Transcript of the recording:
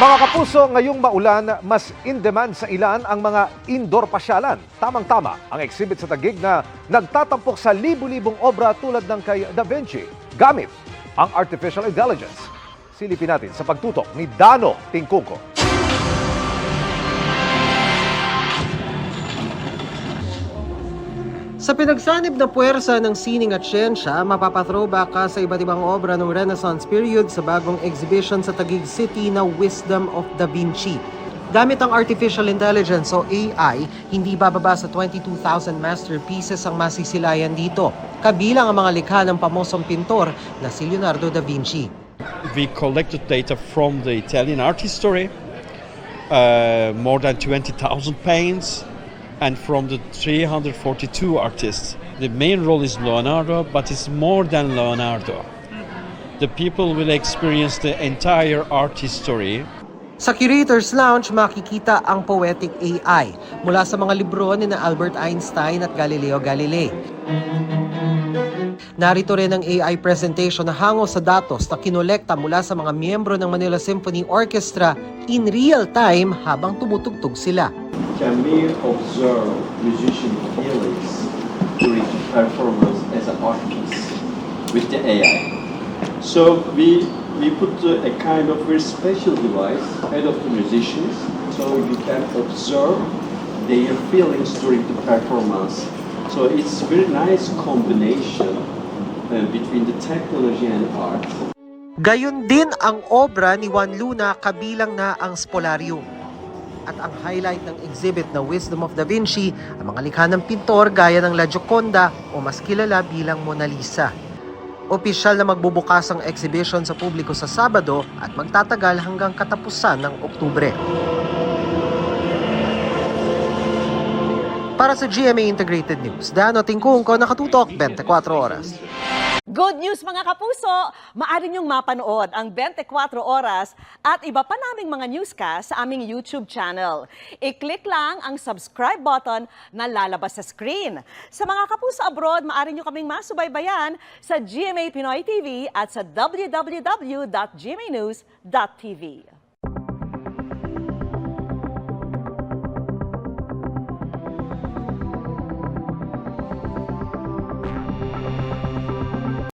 Mga kapuso, ngayong maulan, mas in-demand sa ilan ang mga indoor pasyalan. Tamang-tama ang exhibit sa Taguig na nagtatampok sa libu-libong obra tulad ng kay Da Vinci gamit ang artificial intelligence. Silipin natin sa pagtutok ni Dano Tingkungko. Sa pinagsanib na puwersa ng sining at siyensya, mapapathrowback ka sa iba't ibang obra ng Renaissance period sa bagong exhibition sa Taguig City na Wisdom of Da Vinci. Gamit ang artificial intelligence o AI, hindi bababa sa 22,000 masterpieces ang masisilayan dito. Kabilang ang mga likha ng pamosong pintor na si Leonardo da Vinci. We collected data from the Italian art history, more than 20,000 paints, and from the 342 artists. The main role is Leonardo, but it's more than Leonardo. The people will experience the entire art history. Sa Curator's Lounge, makikita ang poetic AI mula sa mga libro ni na Albert Einstein at Galileo Galilei. Narito rin ang AI presentation na hango sa datos na kinolekta mula sa mga miyembro ng Manila Symphony Orchestra in real time habang tumutugtog sila. Can we observe musician feelings during the performance as an art piece with the AI? So we put a kind of very special device ahead of the musicians so you can observe their feelings during the performance. So it's a very nice combination between the technology and art. Gayon din ang obra ni Juan Luna kabilang na ang Spolarium. At ang highlight ng exhibit na Wisdom of Da Vinci, ang mga likha ng pintor gaya ng La Gioconda o mas kilala bilang Mona Lisa. Opisyal na magbubukas ang exhibition sa publiko sa Sabado at magtatagal hanggang katapusan ng Oktubre. Para sa GMA Integrated News, Dano Tingkungko, nakatutok 24 oras. Good news mga kapuso! Maaari niyong mapanood ang 24 oras at iba pa naming mga newscast sa aming YouTube channel. I-click lang ang subscribe button na lalabas sa screen. Sa mga kapuso abroad, maaari niyo kaming masubaybayan sa GMA Pinoy TV at sa www.gmanews.tv.